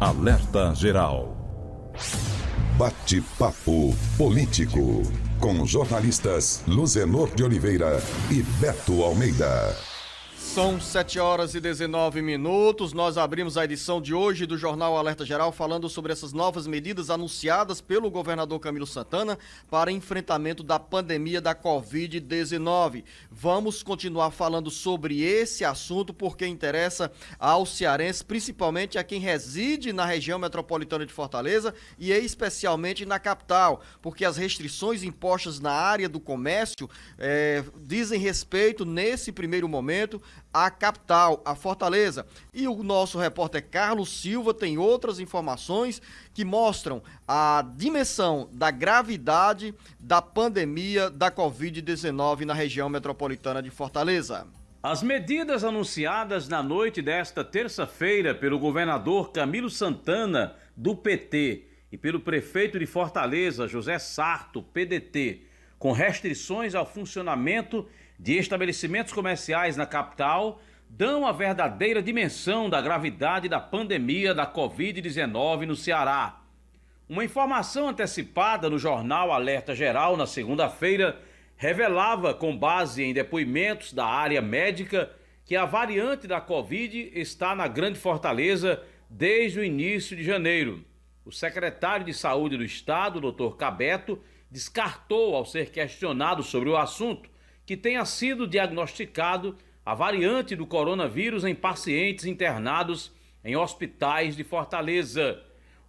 Alerta Geral. Bate-papo político com os jornalistas Luzenor de Oliveira e Beto Almeida. São 7h19. Nós abrimos a edição de hoje do Jornal Alerta Geral falando sobre essas novas medidas anunciadas pelo governador Camilo Santana para enfrentamento da pandemia da Covid-19. Vamos continuar falando sobre esse assunto porque interessa aos cearenses, principalmente a quem reside na região metropolitana de Fortaleza e especialmente na capital, porque as restrições impostas na área do comércio dizem respeito, nesse primeiro momento, a capital, a Fortaleza. E o nosso repórter Carlos Silva tem outras informações que mostram a dimensão da gravidade da pandemia da Covid-19 na região metropolitana de Fortaleza. As medidas anunciadas na noite desta terça-feira pelo governador Camilo Santana, do PT, e pelo prefeito de Fortaleza, José Sarto, PDT, com restrições ao funcionamento de estabelecimentos comerciais na capital, dão a verdadeira dimensão da gravidade da pandemia da Covid-19 no Ceará. Uma informação antecipada no jornal Alerta Geral na segunda-feira revelava, com base em depoimentos da área médica, que a variante da Covid está na Grande Fortaleza desde o início de janeiro. O secretário de Saúde do Estado, Dr. Cabeto, descartou, ao ser questionado sobre o assunto, que tenha sido diagnosticado a variante do coronavírus em pacientes internados em hospitais de Fortaleza.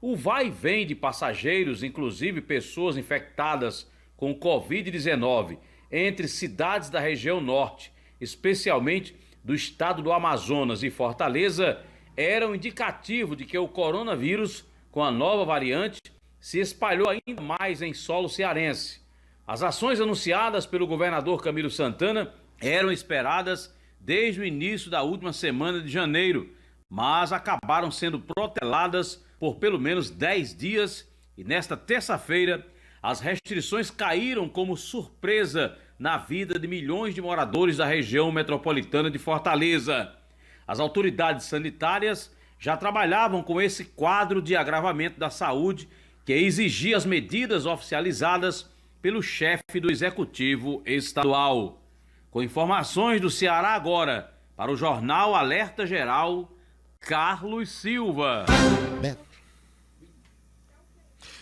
O vai e vem de passageiros, inclusive pessoas infectadas com Covid-19, entre cidades da região norte, especialmente do estado do Amazonas e Fortaleza, era um indicativo de que o coronavírus, com a nova variante, se espalhou ainda mais em solo cearense. As ações anunciadas pelo governador Camilo Santana eram esperadas desde o início da última semana de janeiro, mas acabaram sendo proteladas por pelo menos 10 dias e nesta terça-feira as restrições caíram como surpresa na vida de milhões de moradores da região metropolitana de Fortaleza. As autoridades sanitárias já trabalhavam com esse quadro de agravamento da saúde que exigia as medidas oficializadas pelo chefe do Executivo Estadual. Com informações do Ceará agora, para o Jornal Alerta Geral, Carlos Silva.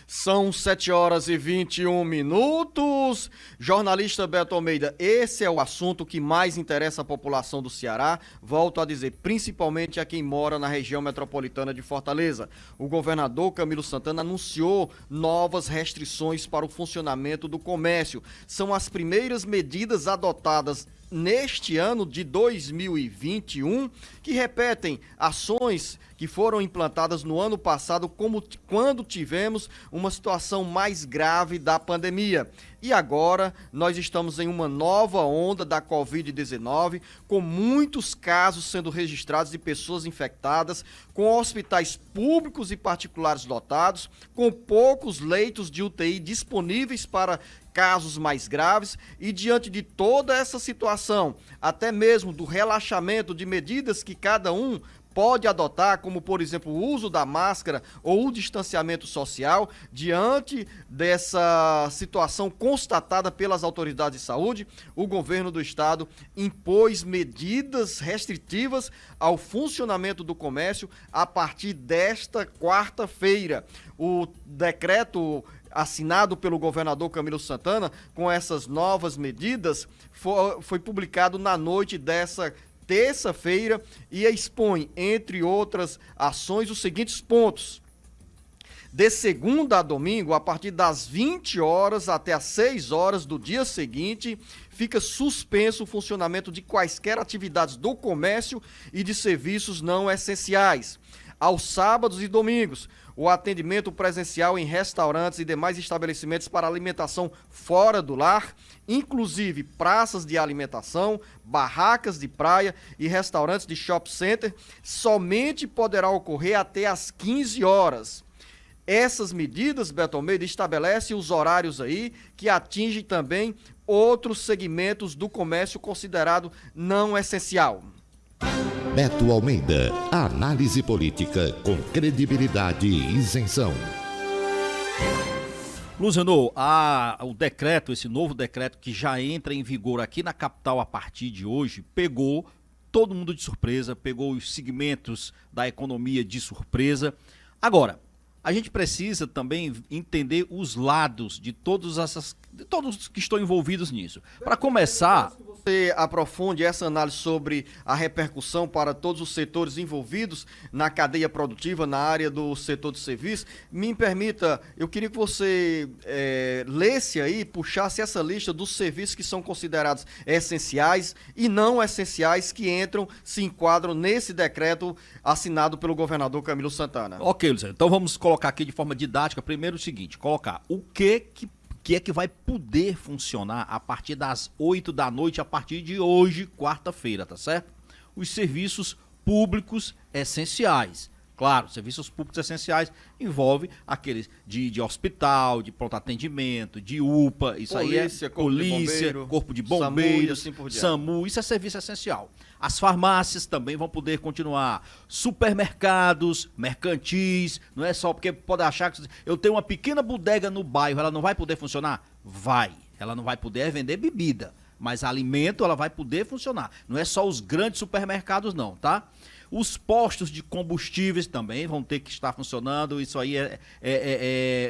São 7h21. Jornalista Beto Almeida, esse é o assunto que mais interessa a população do Ceará, volto a dizer, principalmente a quem mora na região metropolitana de Fortaleza. O governador Camilo Santana anunciou novas restrições para o funcionamento do comércio. São as primeiras medidas adotadas neste ano de 2021, que repetem ações que foram implantadas no ano passado, como quando tivemos uma situação mais grave da pandemia. E agora nós estamos em uma nova onda da Covid-19, com muitos casos sendo registrados de pessoas infectadas, com hospitais públicos e particulares lotados, com poucos leitos de UTI disponíveis para casos mais graves. E diante de toda essa situação, até mesmo do relaxamento de medidas que cada um pode adotar, como por exemplo o uso da máscara ou o distanciamento social, diante dessa situação constatada pelas autoridades de saúde, o governo do estado impôs medidas restritivas ao funcionamento do comércio a partir desta quarta-feira. O decreto assinado pelo governador Camilo Santana com essas novas medidas foi publicado na noite dessa terça-feira e expõe, entre outras ações, os seguintes pontos. De segunda a domingo, a partir das 20 horas até as 6 horas do dia seguinte, fica suspenso o funcionamento de quaisquer atividades do comércio e de serviços não essenciais. Aos sábados e domingos, o atendimento presencial em restaurantes e demais estabelecimentos para alimentação fora do lar, inclusive praças de alimentação, barracas de praia e restaurantes de shopping center, somente poderá ocorrer até às 15 horas. Essas medidas, Beto Almeida, estabelecem os horários aí que atingem também outros segmentos do comércio considerado não essencial. Beto Almeida. Análise política com credibilidade e isenção. Luziano, o decreto, esse novo decreto que já entra em vigor aqui na capital a partir de hoje, pegou todo mundo de surpresa, pegou os segmentos da economia de surpresa. Agora, a gente precisa também entender os lados de todos que estão envolvidos nisso. Para começar, você aprofunde essa análise sobre a repercussão para todos os setores envolvidos na cadeia produtiva, na área do setor de serviço. Me permita, eu queria que você lesse aí, puxasse essa lista dos serviços que são considerados essenciais e não essenciais que se enquadram nesse decreto assinado pelo governador Camilo Santana. Ok, Luciano, então vamos colocar aqui de forma didática, primeiro o seguinte, colocar o que é que vai poder funcionar a partir das 8 da noite, a partir de hoje, quarta-feira, tá certo? Os serviços públicos essenciais. Claro, serviços públicos essenciais envolve aqueles de hospital, de pronto atendimento, de UPA, isso polícia, aí é polícia, corpo de bombeiros, SAMU, isso é serviço essencial. As farmácias também vão poder continuar, supermercados, mercantis, não é só porque pode achar que eu tenho uma pequena bodega no bairro, ela não vai poder funcionar? Vai, ela não vai poder vender bebida, mas alimento ela vai poder funcionar. Não é só os grandes supermercados não, tá? Os postos de combustíveis também vão ter que estar funcionando, isso aí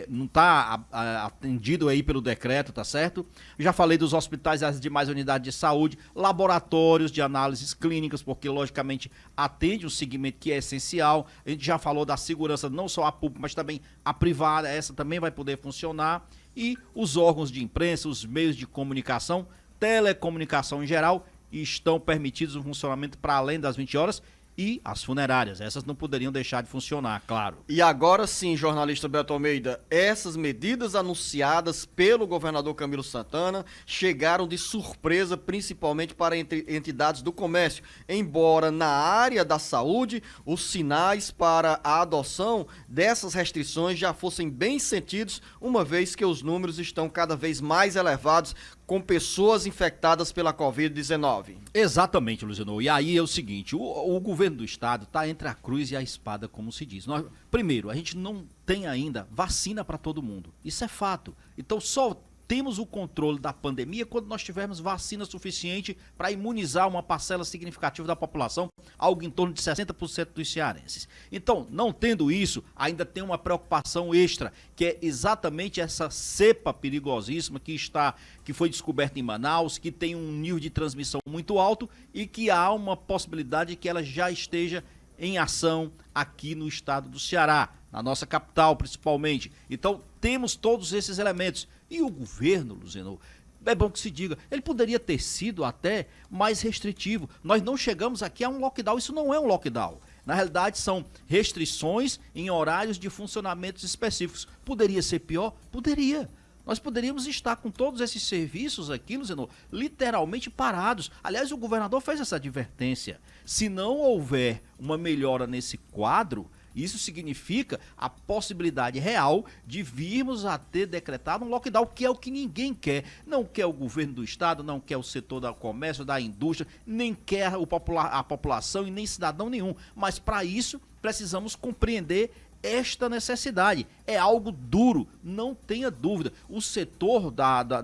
não está atendido aí pelo decreto, tá certo? Já falei dos hospitais e as demais unidades de saúde, laboratórios de análises clínicas, porque logicamente atende um segmento que é essencial. A gente já falou da segurança, não só a pública, mas também a privada, essa também vai poder funcionar. E os órgãos de imprensa, os meios de comunicação, telecomunicação em geral, estão permitidos o funcionamento para além das 20 horas. E as funerárias, essas não poderiam deixar de funcionar, claro. E agora sim, jornalista Beto Almeida, essas medidas anunciadas pelo governador Camilo Santana chegaram de surpresa, principalmente para entidades do comércio. Embora na área da saúde, os sinais para a adoção dessas restrições já fossem bem sentidos, uma vez que os números estão cada vez mais elevados com pessoas infectadas pela Covid-19. Exatamente, Luciano. E aí é o seguinte, o governo do estado está entre a cruz e a espada, como se diz. Primeiro, a gente não tem ainda vacina para todo mundo. Isso é fato. Então só temos o controle da pandemia quando nós tivermos vacina suficiente para imunizar uma parcela significativa da população, algo em torno de 60% dos cearenses. Então, não tendo isso, ainda tem uma preocupação extra, que é exatamente essa cepa perigosíssima que foi descoberta em Manaus, que tem um nível de transmissão muito alto e que há uma possibilidade de que ela já esteja em ação aqui no estado do Ceará, na nossa capital principalmente. Então, temos todos esses elementos. E o governo, Luciano, é bom que se diga, ele poderia ter sido até mais restritivo. Nós não chegamos aqui a um lockdown, isso não é um lockdown. Na realidade, são restrições em horários de funcionamentos específicos. Poderia ser pior? Poderia. Nós poderíamos estar com todos esses serviços aqui, Luciano, literalmente parados. Aliás, o governador fez essa advertência. Se não houver uma melhora nesse quadro, isso significa a possibilidade real de virmos a ter decretado um lockdown, que é o que ninguém quer. Não quer o governo do estado, não quer o setor do comércio, da indústria, nem quer a população e nem cidadão nenhum. Mas para isso precisamos compreender esta necessidade. É algo duro, não tenha dúvida. O setor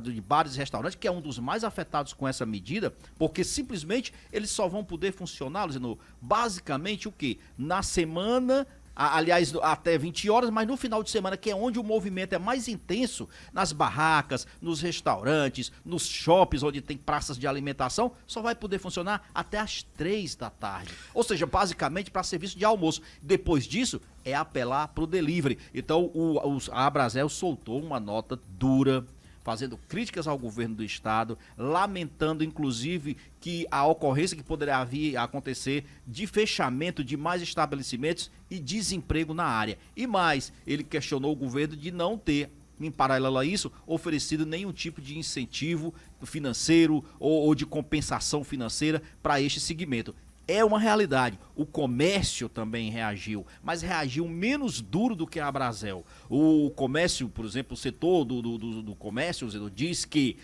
de bares e restaurantes, que é um dos mais afetados com essa medida, porque simplesmente eles só vão poder funcionar, Luciano, basicamente o quê? Na semana, aliás, até 20 horas, mas no final de semana, que é onde o movimento é mais intenso, nas barracas, nos restaurantes, nos shoppings, onde tem praças de alimentação, só vai poder funcionar até às 3 da tarde. Ou seja, basicamente para serviço de almoço. Depois disso, é apelar para o delivery. Então, a Abrazel soltou uma nota dura, fazendo críticas ao governo do estado, lamentando inclusive que a ocorrência que poderia vir a acontecer de fechamento de mais estabelecimentos e desemprego na área. E mais, ele questionou o governo de não ter, em paralelo a isso, oferecido nenhum tipo de incentivo financeiro ou de compensação financeira para este segmento. É uma realidade. O comércio também reagiu, mas reagiu menos duro do que a Abrazel. O comércio, por exemplo, o setor do comércio diz que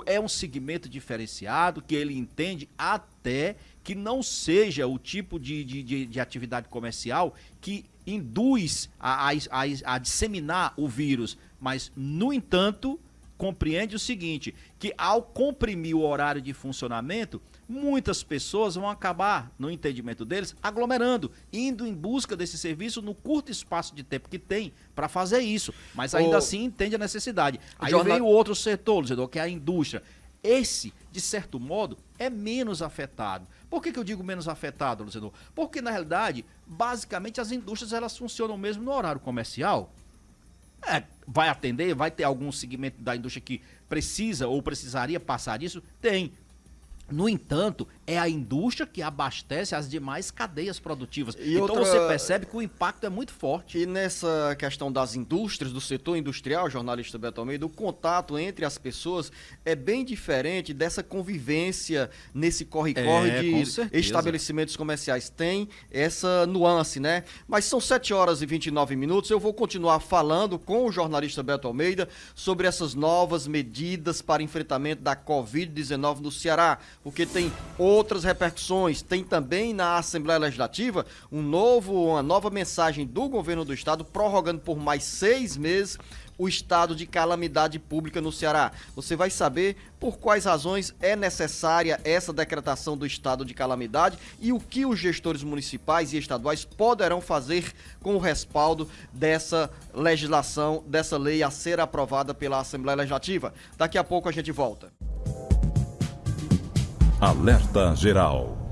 É um segmento diferenciado que ele entende até que não seja o tipo de atividade comercial que induz a disseminar o vírus, mas, no entanto, compreende o seguinte, que ao comprimir o horário de funcionamento, muitas pessoas vão acabar, no entendimento deles, aglomerando, indo em busca desse serviço no curto espaço de tempo que tem para fazer isso, mas ainda assim entende a necessidade. Aí vem o outro setor, Luciano, que é a indústria. Esse, de certo modo, é menos afetado. Por que eu digo menos afetado, Luciano? Porque, na realidade, basicamente as indústrias elas funcionam mesmo no horário comercial. Vai atender, vai ter algum segmento da indústria que precisa ou precisaria passar disso? Tem. No entanto, é a indústria que abastece as demais cadeias produtivas. Então você percebe que o impacto é muito forte. E nessa questão das indústrias, do setor industrial, jornalista Beto Almeida, o contato entre as pessoas é bem diferente dessa convivência nesse corre-corre de estabelecimentos comerciais. Tem essa nuance, né? Mas são 7h29. Eu vou continuar falando com o jornalista Beto Almeida sobre essas novas medidas para enfrentamento da Covid-19 no Ceará, porque tem outras repercussões. Tem também na Assembleia Legislativa uma nova mensagem do governo do estado prorrogando por mais 6 meses o estado de calamidade pública no Ceará. Você vai saber por quais razões é necessária essa decretação do estado de calamidade e o que os gestores municipais e estaduais poderão fazer com o respaldo dessa legislação, dessa lei a ser aprovada pela Assembleia Legislativa. Daqui a pouco a gente volta. Alerta Geral.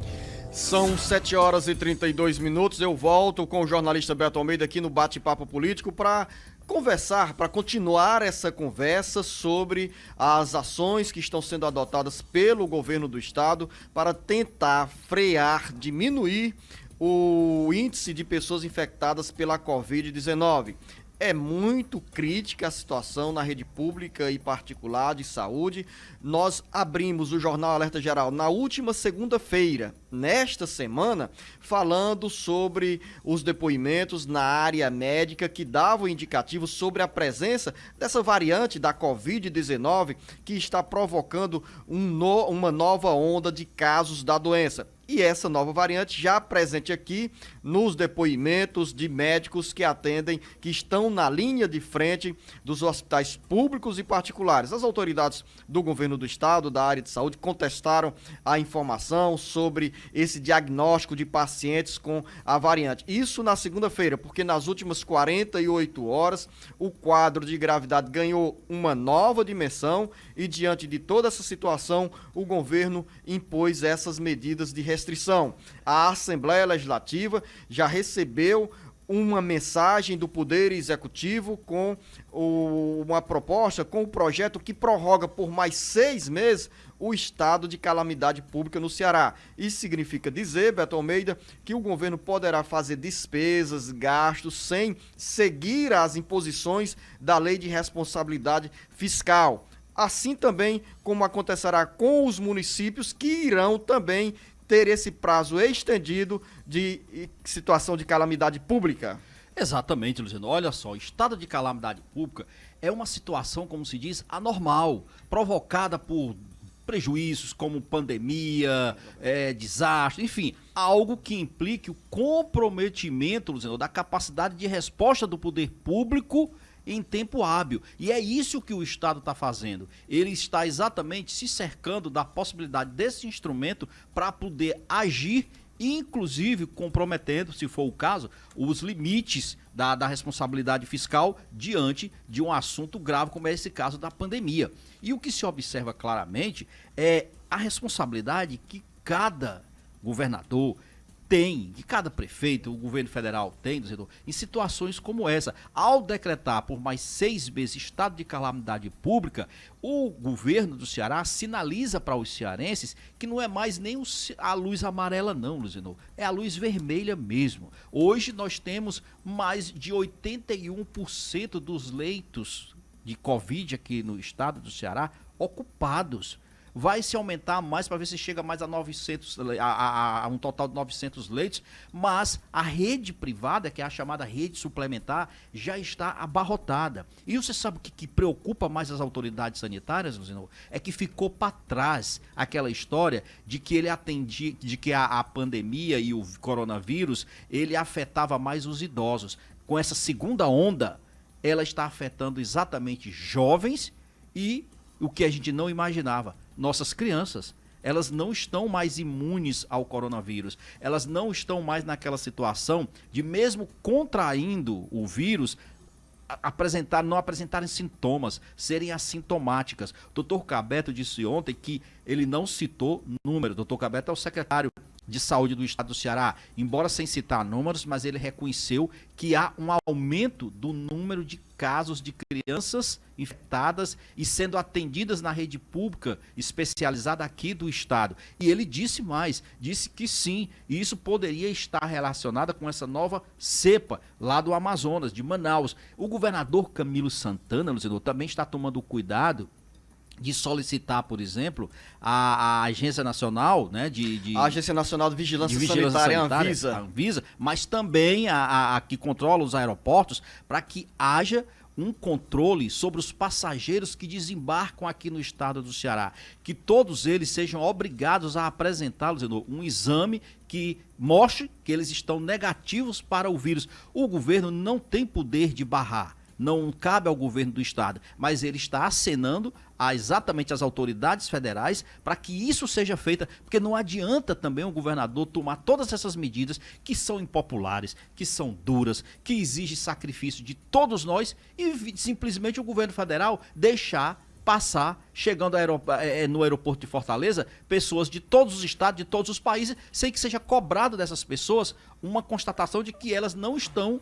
São 7h32. Eu volto com o jornalista Beto Almeida aqui no Bate-Papo Político para conversar, para continuar essa conversa sobre as ações que estão sendo adotadas pelo governo do estado para tentar frear, diminuir o índice de pessoas infectadas pela Covid-19. É muito crítica a situação na rede pública e particular de saúde. Nós abrimos o Jornal Alerta Geral na última segunda-feira, nesta semana, falando sobre os depoimentos na área médica que davam indicativos sobre a presença dessa variante da Covid-19 que está provocando uma nova onda de casos da doença. E essa nova variante já presente aqui nos depoimentos de médicos que atendem, que estão na linha de frente dos hospitais públicos e particulares. As autoridades do governo do estado, da área de saúde, contestaram a informação sobre esse diagnóstico de pacientes com a variante. Isso na segunda-feira, porque nas últimas 48 horas o quadro de gravidade ganhou uma nova dimensão e, diante de toda essa situação, o governo impôs essas medidas de restrição. A Assembleia Legislativa já recebeu uma mensagem do Poder Executivo com uma proposta, com o projeto que prorroga por mais 6 meses o estado de calamidade pública no Ceará. Isso significa dizer, Beto Almeida, que o governo poderá fazer despesas, gastos, sem seguir as imposições da Lei de Responsabilidade Fiscal. Assim também como acontecerá com os municípios que irão também ter esse prazo estendido de situação de calamidade pública. Exatamente, Luciano. Olha só, o estado de calamidade pública é uma situação, como se diz, anormal, provocada por prejuízos como pandemia, desastre, enfim, algo que implique o comprometimento, Luciano, da capacidade de resposta do poder público em tempo hábil. E é isso que o Estado está fazendo. Ele está exatamente se cercando da possibilidade desse instrumento para poder agir, inclusive comprometendo, se for o caso, os limites da responsabilidade fiscal diante de um assunto grave como é esse caso da pandemia. E o que se observa claramente é a responsabilidade que cada governador tem, que cada prefeito, o governo federal tem, em situações como essa. Ao decretar por mais 6 meses estado de calamidade pública, o governo do Ceará sinaliza para os cearenses que não é mais nem a luz amarela não, Luciano, é a luz vermelha mesmo. Hoje nós temos mais de 81% dos leitos de Covid aqui no estado do Ceará ocupados. vai se aumentar mais para ver se chega mais a 900, a um total de 900 leitos, mas a rede privada, que é a chamada rede suplementar, já está abarrotada. E você sabe o que preocupa mais as autoridades sanitárias, Luciano? É que ficou para trás aquela história de que ele atendia, de que a pandemia e o coronavírus, ele afetava mais os idosos. Com essa segunda onda, ela está afetando exatamente jovens e o que a gente não imaginava, nossas crianças. Elas não estão mais imunes ao coronavírus. Elas não estão mais naquela situação de, mesmo contraindo o vírus, não apresentarem sintomas, serem assintomáticas. O doutor Cabeto disse ontem que ele não citou número. O doutor Cabeto é o secretário de Saúde do Estado do Ceará, embora sem citar números, mas ele reconheceu que há um aumento do número de casos de crianças infectadas e sendo atendidas na rede pública especializada aqui do Estado. E ele disse mais, disse que sim, e isso poderia estar relacionado com essa nova cepa lá do Amazonas, de Manaus. O governador Camilo Santana, Luciano, também está tomando cuidado de solicitar, por exemplo, a Agência Nacional, né, a Agência Nacional de Vigilância Sanitária, a Anvisa, mas também a que controla os aeroportos, para que haja um controle sobre os passageiros que desembarcam aqui no estado do Ceará, que todos eles sejam obrigados a apresentar, um exame que mostre que eles estão negativos para o vírus. O governo não tem poder de barrar, não cabe ao governo do estado, mas ele está acenando exatamente às autoridades federais para que isso seja feito, porque não adianta também o governador tomar todas essas medidas que são impopulares, que são duras, que exigem sacrifício de todos nós e simplesmente o governo federal deixar passar, chegando no aeroporto de Fortaleza, pessoas de todos os estados, de todos os países, sem que seja cobrado dessas pessoas uma constatação de que elas não estão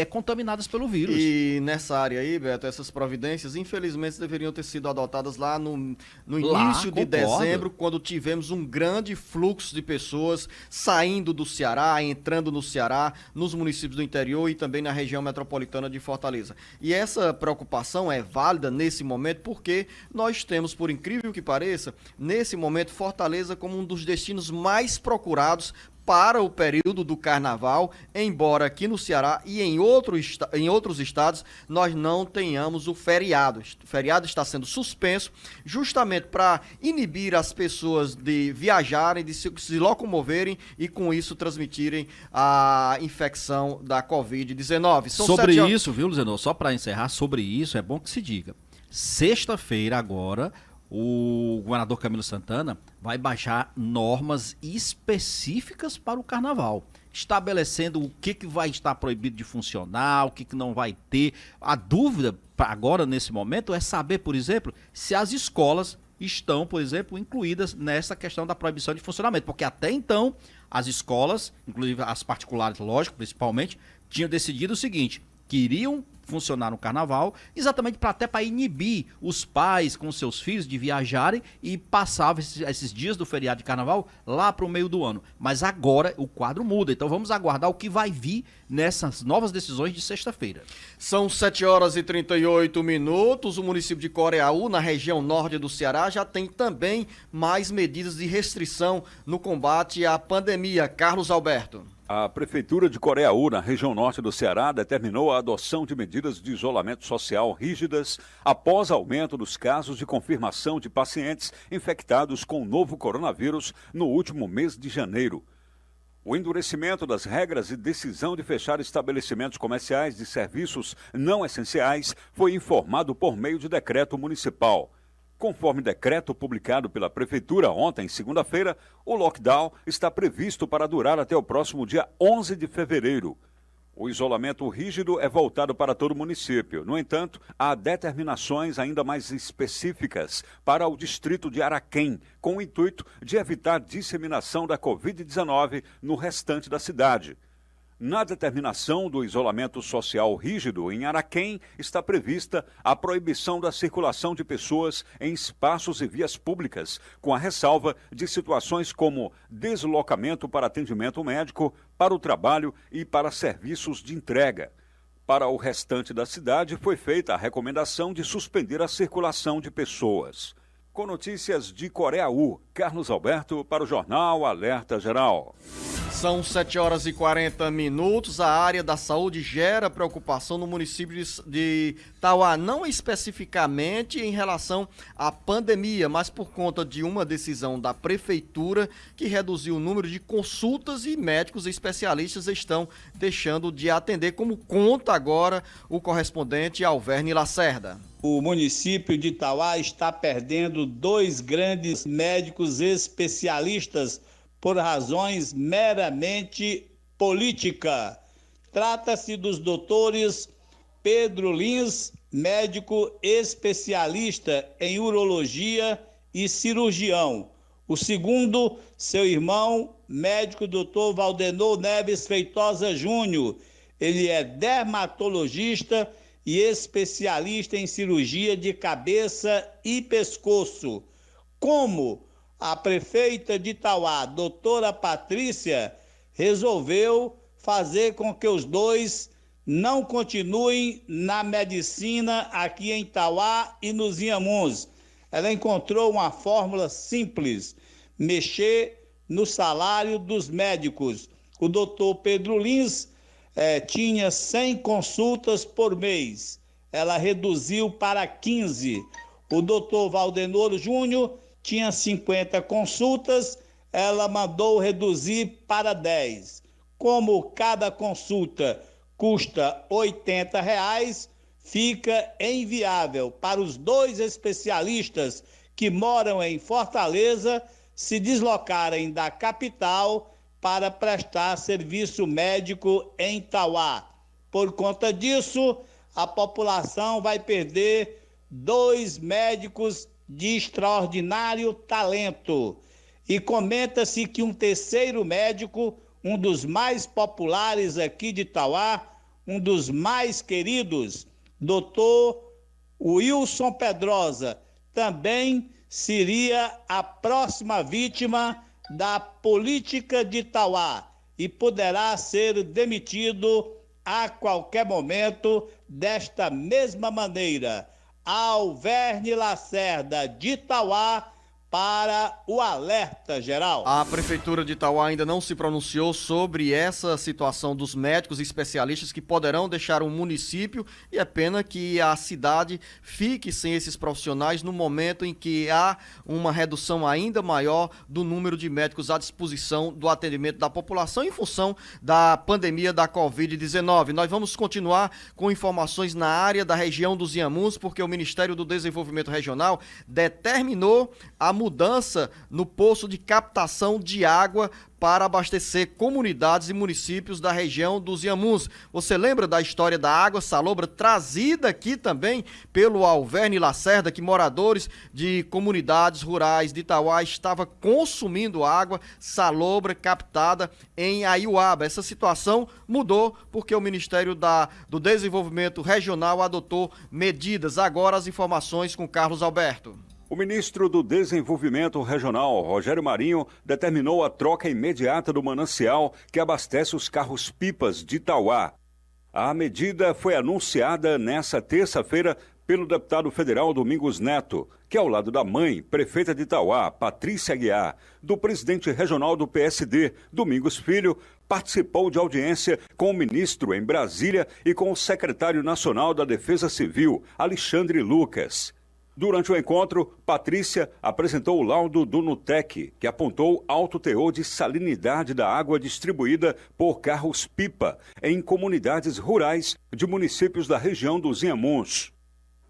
contaminadas pelo vírus. E nessa área aí, Beto, essas providências, infelizmente, deveriam ter sido adotadas lá no início de dezembro, quando tivemos um grande fluxo de pessoas saindo do Ceará, entrando no Ceará, nos municípios do interior e também na região metropolitana de Fortaleza. E essa preocupação é válida nesse momento porque nós temos, por incrível que pareça, nesse momento Fortaleza como um dos destinos mais procurados para o período do carnaval, embora aqui no Ceará e em outros estados nós não tenhamos o feriado. O feriado está sendo suspenso justamente para inibir as pessoas de viajarem, de se locomoverem e com isso transmitirem a infecção da Covid-19. Sobre isso, viu, Luciano? Só para encerrar, sobre isso é bom que se diga. Sexta-feira agora, o governador Camilo Santana vai baixar normas específicas para o carnaval, estabelecendo o que vai estar proibido de funcionar, o que não vai ter. A dúvida agora, nesse momento, é saber, por exemplo, se as escolas estão, por exemplo, incluídas nessa questão da proibição de funcionamento, porque até então as escolas, inclusive as particulares, lógico, principalmente, tinham decidido o seguinte, que iriam funcionar no carnaval, exatamente até para inibir os pais com seus filhos de viajarem e passavam esses dias do feriado de carnaval lá para o meio do ano. Mas agora o quadro muda, então vamos aguardar o que vai vir nessas novas decisões de sexta-feira. São 7h38. O município de Coreaú, na região norte do Ceará, já tem também mais medidas de restrição no combate à pandemia. Carlos Alberto. A Prefeitura de Coreaú, na região norte do Ceará, determinou a adoção de medidas de isolamento social rígidas após aumento dos casos de confirmação de pacientes infectados com o novo coronavírus no último mês de janeiro. O endurecimento das regras e decisão de fechar estabelecimentos comerciais de serviços não essenciais foi informado por meio de decreto municipal. Conforme decreto publicado pela Prefeitura ontem, segunda-feira, o lockdown está previsto para durar até o próximo dia 11 de fevereiro. O isolamento rígido é voltado para todo o município. No entanto, há determinações ainda mais específicas para o distrito de Araquém, com o intuito de evitar disseminação da Covid-19 no restante da cidade. Na determinação do isolamento social rígido em Araquém, está prevista a proibição da circulação de pessoas em espaços e vias públicas, com a ressalva de situações como deslocamento para atendimento médico, para o trabalho e para serviços de entrega. Para o restante da cidade, foi feita a recomendação de suspender a circulação de pessoas. Com notícias de Coreaú, Carlos Alberto para o Jornal Alerta Geral. São 7h40. A área da saúde gera preocupação no município de Tauá, não especificamente em relação à pandemia, mas por conta de uma decisão da prefeitura que reduziu o número de consultas e médicos especialistas estão deixando de atender, como conta agora o correspondente Alverne Lacerda. O município de Tauá está perdendo 2 grandes médicos especialistas por razões meramente políticas. Trata-se dos doutores Pedro Lins, médico especialista em urologia e cirurgião. O segundo, seu irmão, médico doutor Valdenor Neves Feitosa Júnior. Ele é dermatologista e especialista em cirurgia de cabeça e pescoço. Como a prefeita de Tauá, doutora Patrícia, resolveu fazer com que os dois não continuem na medicina aqui em Tauá e nos Inhamuns. Ela encontrou uma fórmula simples: mexer no salário dos médicos. O doutor Pedro Lins tinha 100 consultas por mês. Ela reduziu para 15. O doutor Valdenor Júnior tinha 50 consultas, ela mandou reduzir para 10. Como cada consulta custa R$80, fica inviável para os 2 especialistas que moram em Fortaleza se deslocarem da capital para prestar serviço médico em Tauá. Por conta disso, a população vai perder 2 médicos de extraordinário talento. E comenta-se que um terceiro médico, um dos mais populares aqui de Tauá, um dos mais queridos, doutor Wilson Pedrosa, também seria a próxima vítima da política de Tauá e poderá ser demitido a qualquer momento desta mesma maneira. Alverne Lacerda, de Tauá, para o Alerta Geral. A Prefeitura de Tauá ainda não se pronunciou sobre essa situação dos médicos e especialistas que poderão deixar o município, e é pena que a cidade fique sem esses profissionais no momento em que há uma redução ainda maior do número de médicos à disposição do atendimento da população em função da pandemia da Covid-19. Nós vamos continuar com informações na área da região dos Inhamuns, porque o Ministério do Desenvolvimento Regional determinou a mudança no poço de captação de água para abastecer comunidades e municípios da região dos Inhamuns. Você lembra da história da água salobra trazida aqui também pelo Alverne Lacerda, que moradores de comunidades rurais de Tauá estavam consumindo água salobra captada em Aiuaba. Essa situação mudou porque o Ministério do Desenvolvimento Regional adotou medidas. Agora as informações com Carlos Alberto. O ministro do Desenvolvimento Regional, Rogério Marinho, determinou a troca imediata do manancial que abastece os carros-pipas de Tauá. A medida foi anunciada nesta terça-feira pelo deputado federal Domingos Neto, que ao lado da mãe, prefeita de Tauá, Patrícia Aguiar, do presidente regional do PSD, Domingos Filho, participou de audiência com o ministro em Brasília e com o secretário nacional da Defesa Civil, Alexandre Lucas. Durante o encontro, Patrícia apresentou o laudo do Nutec, que apontou alto teor de salinidade da água distribuída por carros-pipa em comunidades rurais de municípios da região dos Inhamuns.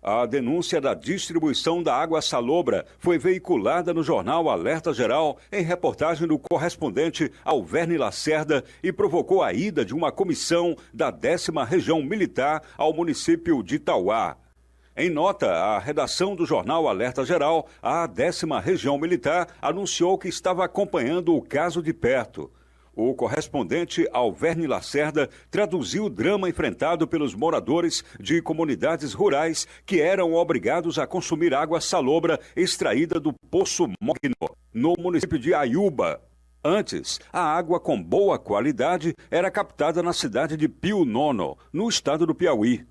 A denúncia da distribuição da água salobra foi veiculada no jornal Alerta Geral em reportagem do correspondente Alverne Lacerda e provocou a ida de uma comissão da 10ª Região Militar ao município de Tauá. Em nota, a redação do jornal Alerta Geral, a 10ª Região Militar, anunciou que estava acompanhando o caso de perto. O correspondente Alverne Lacerda traduziu o drama enfrentado pelos moradores de comunidades rurais que eram obrigados a consumir água salobra extraída do Poço Mogno, no município de Aiuba. Antes, a água com boa qualidade era captada na cidade de Pio Nono, no estado do Piauí.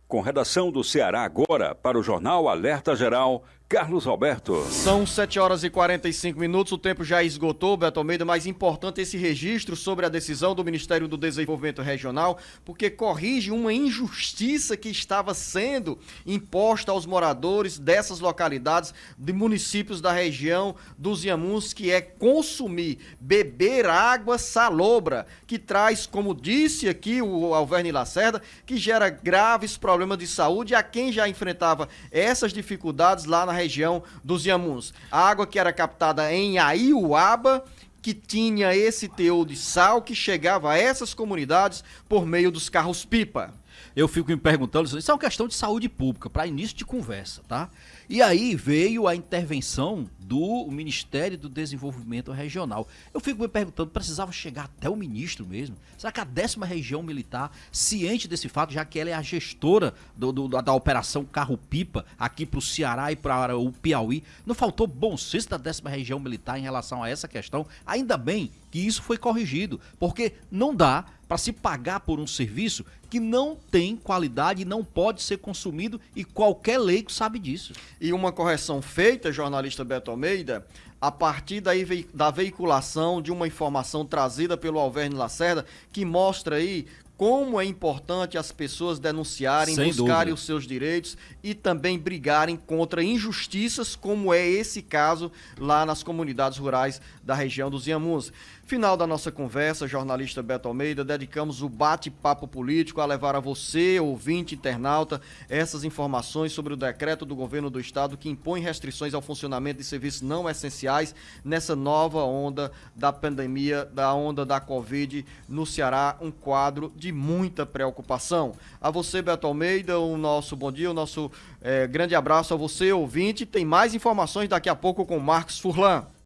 Com redação do Ceará Agora, para o jornal Alerta Geral, Carlos Alberto. São 7h45, o tempo já esgotou, Beto Almeida, mas importante esse registro sobre a decisão do Ministério do Desenvolvimento Regional, porque corrige uma injustiça que estava sendo imposta aos moradores dessas localidades, de municípios da região dos Inhamuns, que é consumir, beber água salobra, que traz, como disse aqui o Alverne Lacerda, que gera graves problemas de saúde a quem já enfrentava essas dificuldades lá na região dos Inhamuns. A água que era captada em Aiuaba, que tinha esse teor de sal que chegava a essas comunidades por meio dos carros-pipa. Eu fico me perguntando, isso é uma questão de saúde pública, para início de conversa, tá? E aí veio a intervenção do Ministério do Desenvolvimento Regional. Eu fico me perguntando, precisava chegar até o ministro mesmo? Será que a 10ª Região Militar, ciente desse fato, já que ela é a gestora da Operação Carro-Pipa, aqui para o Ceará e para o Piauí, não faltou bom senso da 10ª Região Militar em relação a essa questão? Ainda bem que isso foi corrigido, porque não dá para se pagar por um serviço que não tem qualidade e não pode ser consumido, e qualquer leigo sabe disso. E uma correção feita, jornalista Beto Almeida, a partir da veiculação de uma informação trazida pelo Alverne Lacerda, que mostra aí como é importante as pessoas denunciarem, Sem buscarem dúvida. os seus direitos e também brigarem contra injustiças, como é esse caso lá nas comunidades rurais da região dos Inhamuns. Final da nossa conversa, jornalista Beto Almeida, dedicamos o bate-papo político a levar a você, ouvinte, internauta, essas informações sobre o decreto do governo do estado que impõe restrições ao funcionamento de serviços não essenciais nessa nova onda da pandemia, da onda da Covid no Ceará, um quadro de muita preocupação. A você, Beto Almeida, o nosso bom dia, o nosso grande abraço a você, ouvinte. Tem mais informações daqui a pouco com Marcos Furlan.